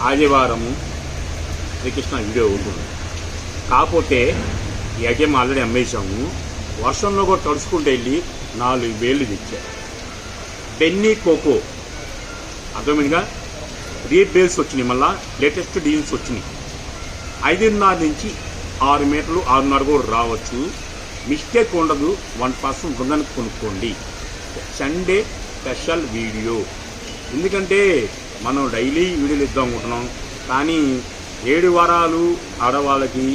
ఆదివారము శ్రీకృష్ణ వీడియో ఉంటుంది. కాకపోతే ఈ ఐటెం ఆల్రెడీ అమ్మేశాము. వర్షంలో కూడా తడుచుకుంటూ వెళ్ళి 4,000 తెచ్చారు. బెన్నీ కోకో అర్థమైందిగా. రీబేల్స్ వచ్చినాయి, మళ్ళీ లేటెస్ట్ డిజైన్స్ వచ్చినాయి. 5.5 నుంచి 6 మీటర్లు 6.5 కూడా రావచ్చు. మిస్టేక్ ఉండదు. 1% ఉంటుందని కొనుక్కోండి. Sunday special video. ఎందుకంటే మనం డైలీ వీడియోలు ఇద్దాం అనుకుంటున్నాం, కానీ 7 వారాలు ఆడవాళ్ళకి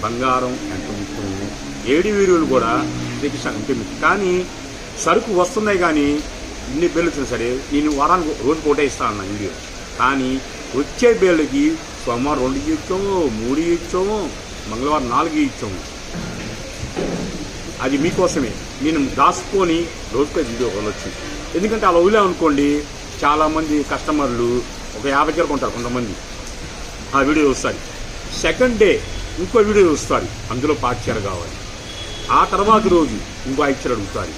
బంగారం ఎంత ముఖ్యము, 7 వీడియోలు కూడా శ్రీకృష్ణ అంటే ముఖ్యం. కానీ సరుకు వస్తున్నాయి, కానీ ఇన్ని బేళ్ళు వచ్చినా సరే నేను వారానికి రోజుకి ఒకటే ఇస్తాను వీడియో. కానీ వచ్చే బేళ్ళకి సోమవారం 2 ఇచ్చాము, 3 ఇచ్చాము, మంగళవారం 4 ఇచ్చాము. అది మీకోసమే. నేను దాచుకొని రోజుకో వీడియో వెళ్ళొచ్చు. ఎందుకంటే అలా వదిలేమనుకోండి, చాలామంది కస్టమర్లు ఒక 50 చీర కొంటారు కొంతమంది, ఆ వీడియో చూస్తారు. సెకండ్ డే ఇంకో వీడియో చూస్తారు, అందులో 5 చీర కావాలి. ఆ తర్వాత రోజు ఇంకో 5 చీర అడుగుతారు.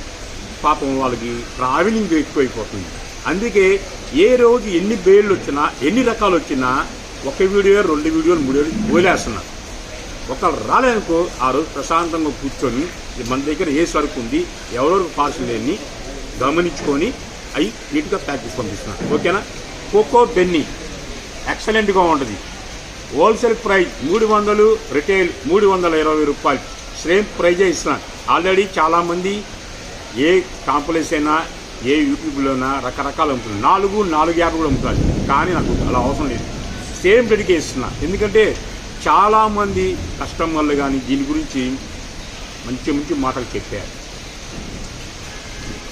పాపం వాళ్ళకి ట్రావెలింగ్ ఎక్కువైపోతుంది. అందుకే ఏ రోజు ఎన్ని బేళ్ళు వచ్చినా, ఎన్ని రకాలు వచ్చినా ఒక వీడియో 2 వీడియోలు 3 వీడియోలు వదిలేస్తున్నా. ఒకళ్ళు రాలేదనుకో, ఆ రోజు ప్రశాంతంగా కూర్చొని మన దగ్గర ఏ సరుకు ఉంది, ఎవరెవరికి పార్సల్ లేని గమనించుకొని అవి నీట్గా ప్యాక్ చేసి పంపిస్తున్నాను. ఓకేనా. కోకో బెన్నీ ఎక్సలెంట్గా ఉంటుంది. హోల్సేల్ ప్రైస్ 300, రిటైల్ 320 రూపాయలు. సేమ్ ప్రైజే ఇస్తున్నాను. ఆల్రెడీ చాలామంది ఏ కాంప్లెక్స్ అయినా ఏ యూట్యూబ్లోనా రకరకాలు అమ్ముతుంది. 450 కూడా అమ్ముతారు. కానీ నాకు అలా అవసరం లేదు, సేమ్ రేటుకే ఇస్తున్నా. ఎందుకంటే చాలామంది కస్టమర్లు కానీ దీని గురించి మంచి మంచి మాటలు చెప్పారు.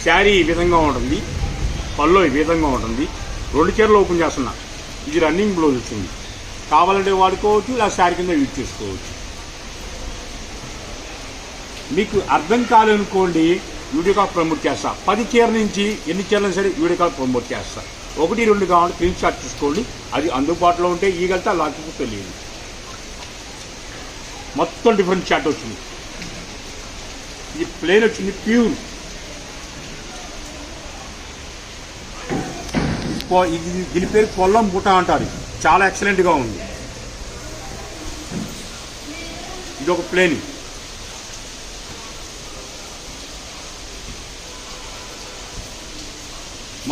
శారీ ఈ విధంగా ఉంటుంది, పళ్ళు ఈ విధంగా ఉంటుంది. 2 చీరలు ఓపెన్ చేస్తున్నా. ఇది రన్నింగ్ బ్లౌజ్ వచ్చింది. కావాలంటే వాడుకోవచ్చు, ఇలా శారీ కింద యూజ్ చేసుకోవచ్చు. మీకు అర్థం కాలేనుకోండి, వీడియో కాల్ ప్రమోట్ చేస్తా. 10 చీర నుంచి ఎన్ని చీరలు సరే వీడియో కాల్ ప్రమోట్ చేస్తా. 1, 2 కావాలంటే స్క్రీన్ షాట్ తీసుకోండి. అది అందుబాటులో ఉంటే ఈగలితే లాక్కు తెలియదు. మొత్తం డిఫరెంట్ చాట్ వచ్చింది. ఇది ప్లేన్ వచ్చింది, ప్యూర్. ఇది దీని పేరు కొల్లం బుట్ట అంటారు. చాలా ఎక్సలెంట్గా ఉంది. ఇది ఒక ప్లేన్.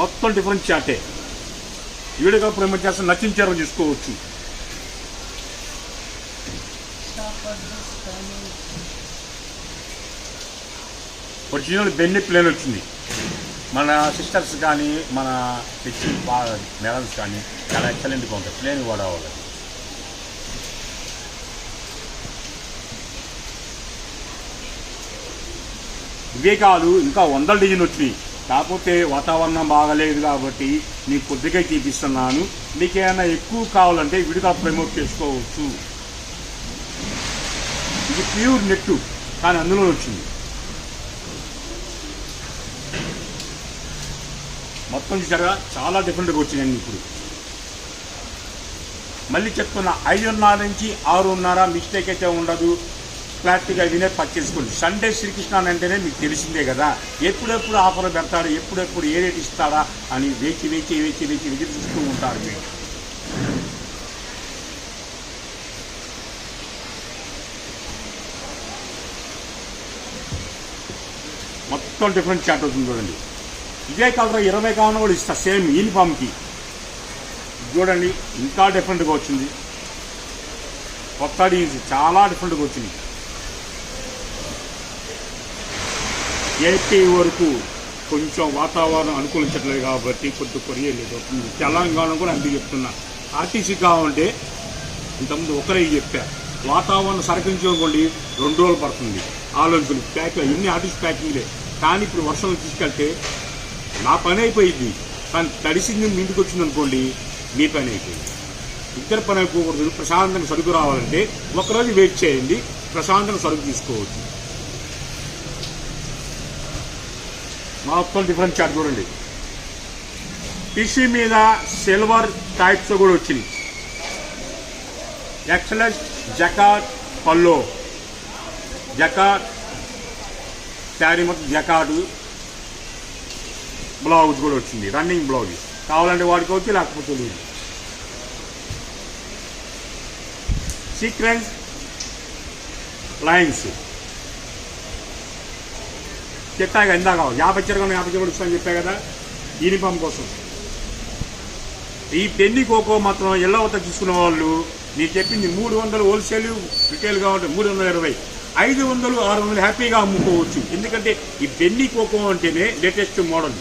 మొత్తం డిఫరెంట్ చాటే. వీడియోగా ప్రమోట్ చేస్తే నచ్చిన చీర తీసుకోవచ్చు. ఒరిజినల్ బెన్నీ ప్లేన్ వచ్చింది. మన సిస్టర్స్ కానీ మన తెచ్చి మెడల్స్ కానీ చాలా ఎక్సలెంట్గా ఉంటాయి. ప్లేన్ వాడవాలి. ఇవే కాదు, ఇంకా 100 డిజైన్ వచ్చినాయి. కాకపోతే వాతావరణం బాగలేదు కాబట్టి నీకు కొద్దిగా తీపిస్తున్నాను. నీకేమైనా ఎక్కువ కావాలంటే విడిగా ప్రమోట్ చేసుకోవచ్చు. ఇది ప్యూర్ నెట్టు, కానీ అందులో వచ్చింది. మొత్తం చూసారా, చాలా డిఫరెంట్గా వచ్చినాయి. ఇప్పుడు మళ్ళీ చెప్తున్నా, 5.5 నుంచి 6.5 మిస్టేక్ అయితే ఉండదు. ఫ్లాట్గా వినే పర్చేసుకోండి. సండే శ్రీకృష్ణ అంటేనే మీకు తెలిసిందే కదా, ఎప్పుడెప్పుడు ఆఫర్లు పెడతాడు, ఎప్పుడెప్పుడు ఏ రేట్ ఇస్తాడా అని ఎదురు చూస్తూ ఉంటారు మీరు. మొత్తం డిఫరెంట్ చాట్ అవుతుంది చూడండి. ఇదే కలర్ 20 కావాలన్నా కూడా ఇస్తా, సేమ్ యూనిఫామ్కి. చూడండి, ఇంకా డిఫరెంట్గా వచ్చింది. కొత్త డిజైన్స్ చాలా డిఫరెంట్గా వచ్చింది. ఏపీ వరకు కొంచెం వాతావరణం అనుకూలించట్లేదు కాబట్టి కొద్దిగా కొరియలేదు. తెలంగాణ కూడా అందుకు చెప్తున్నా. ఆర్టీసీ కావాలంటే ఇంతకుముందు ఒకరే చెప్పారు, వాతావరణం సరకించుకోండి 2 రోజులు పడుతుంది. ఆలోచించుకుని ప్యాక్లు ఇన్ని ఆర్టీసీ ప్యాకింగ్లే. కానీ ఇప్పుడు వర్షంలో తీసుకెళ్తే నా పని అయిపోయింది, కానీ తడిసింది మీ ఇంటికి వచ్చింది అనుకోండి, మీ పని అయిపోయింది. ఇద్దరు పని అయిపోకూడదు. ప్రశాంతంగా సరుకు రావాలంటే ఒకరోజు వెయిట్ చేయండి, ప్రశాంతంగా సరుకు తీసుకోవచ్చు. మొత్తం డిఫరెంట్ చాట్ చూడండి. టిష్యూ మీద సిల్వర్ టైప్స్ కూడా వచ్చింది. ఎక్సలెంట్ జకాట్ పల్లో, జకాట్ శారీ మొత్తం జకాటు బ్లౌజ్ కూడా వచ్చింది. రన్నింగ్ బ్లౌజ్ కావాలంటే వాడుకోవచ్చు, లేకపోతే లేదు. సీక్వెన్స్ లైన్స్ చెప్పాగా ఇందాక 50 చిరగలు ఇస్తాను చెప్పా కదా యూనిఫామ్ కోసం. ఈ పెన్ని కోకో మాత్రం ఎల్లవత తీసుకున్న వాళ్ళు నేను చెప్పింది 300 హోల్సేల్ రిటైల్గా ఉంటే 320, 500, 600 హ్యాపీగా అమ్ముకోవచ్చు. ఎందుకంటే ఈ పెన్ని కోకో అంటేనే లేటెస్ట్ మోడల్.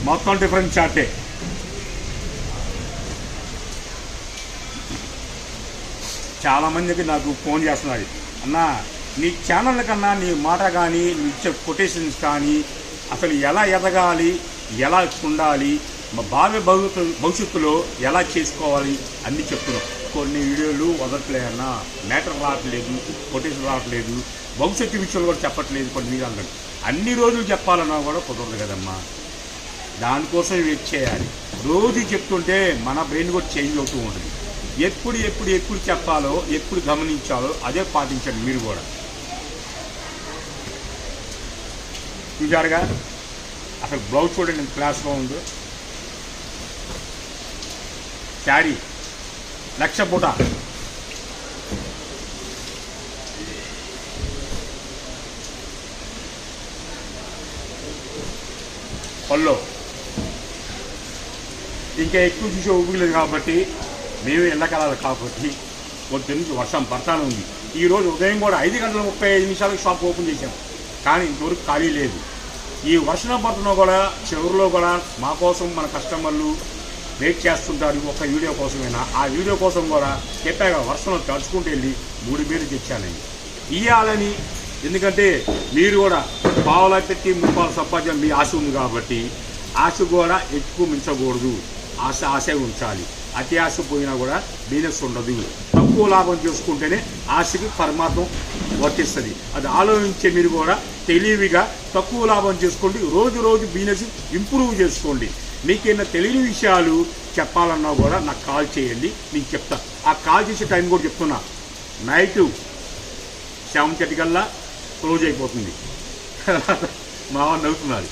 మొత్తం డిఫరెంట్ చార్టే. చాలామందికి నాకు ఫోన్ చేస్తున్నారు, అన్న నీ ఛానల్ కన్నా నీ మాట కానీ నీ ఇచ్చే కొటేషన్స్ కానీ అసలు ఎలా ఎదగాలి, ఎలా ఉండాలి, భావి భవిష్యత్తులో ఎలా చేసుకోవాలి అన్నీ చెప్తున్నాం. కొన్ని వీడియోలు వదలట్లేదన్నా, మ్యాటర్ రావట్లేదు, కొటేషన్ రావట్లేదు, భవిష్యత్తు విషయాలు కూడా చెప్పట్లేదు కొన్ని మీరు అన్నారు. అన్ని రోజులు చెప్పాలన్నా కూడా కుదరదు కదమ్మా. దానికోసం వెయిట్ చేయాలి. రోజు చెప్తుంటే మన బ్రెయిన్ కూడా చేంజ్ అవుతూ ఉంటుంది. ఎప్పుడు చెప్పాలో, ఎప్పుడు గమనించాలో అదే పాటించండి మీరు కూడా. చూసారుగా అసలు బ్లౌజ్ చూడండి ఎంత క్లాస్గా ఉందో. శారీ 1,00,000 పూట, పల్లో ఇంకా ఎక్కువ చూసే ఊపిలేదు కాబట్టి మేము ఎండాకాలాలు కాబట్టి పొద్దు నుంచి వర్షం పడతానే ఉంది. ఈరోజు ఉదయం కూడా 5:35 షాప్ ఓపెన్ చేశాం, కానీ ఇంతవరకు ఖాళీ లేదు. ఈ వర్షం పడుతున్నా కూడా చివరిలో కూడా మా కోసం మన కస్టమర్లు వెయిట్ చేస్తుంటారు ఒక వీడియో కోసమైనా. ఆ వీడియో కోసం కూడా చెప్పాక వర్షంలో తడుచుకుంటూ వెళ్ళి 3 బీర్లు తెచ్చానండి ఇవ్వాలని. ఎందుకంటే మీరు కూడా పావులా పెట్టి 30 సంపాదించాలి మీ ఆశ ఉంది కాబట్టి ఆశ కూడా ఎక్కువ మించకూడదు. ఆశ ఉంచాలి. అతి ఆశ పోయినా కూడా బిజినెస్ ఉండదు. తక్కువ లాభం చేసుకుంటేనే ఆశకి పరమార్థం వర్తిస్తుంది. అది ఆలోచించే మీరు కూడా తెలివిగా తక్కువ లాభం చేసుకోండి. రోజు బిజినెస్ ఇంప్రూవ్ చేసుకోండి. మీకేమైనా తెలియని విషయాలు చెప్పాలన్నా కూడా నాకు కాల్ చేయండి, నేను చెప్తా. ఆ కాల్ చేసే టైం కూడా చెప్తున్నా, నైట్ 7:30 కల్లా క్లోజ్ అయిపోతుంది. మా వాళ్ళు నవ్వుతున్నారు.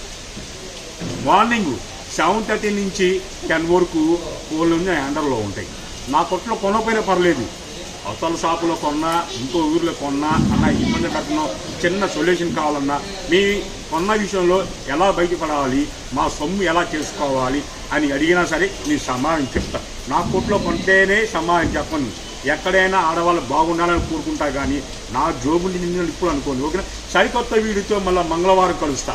మార్నింగ్ 7:30 నుంచి 10 వరకు ఫోన్లు అండర్లో ఉంటాయి. నా కొట్లో కొనకపోయినా పర్లేదు, అవతల షాపులో కొన్నా, ఇంకో ఊరిలో కొన్నా అన్న ఇబ్బంది పెట్టడం, చిన్న సొల్యూషన్ కావాలన్నా, మీ కొన్న విషయంలో ఎలా బయటపడాలి, మా సొమ్ము ఎలా చేసుకోవాలి అని అడిగినా సరే నేను సమాధానం చెప్తాను. నా కొట్లో కొంటేనే సమాధానం చెప్పను. ఎక్కడైనా ఆడవాళ్ళు బాగుండాలని కోరుకుంటా, కానీ నా జోబుని నిన్న ఇప్పుడు అనుకోండి. ఓకేనా? సరికొత్త వీడియోతో మళ్ళీ మంగళవారం కలుస్తా.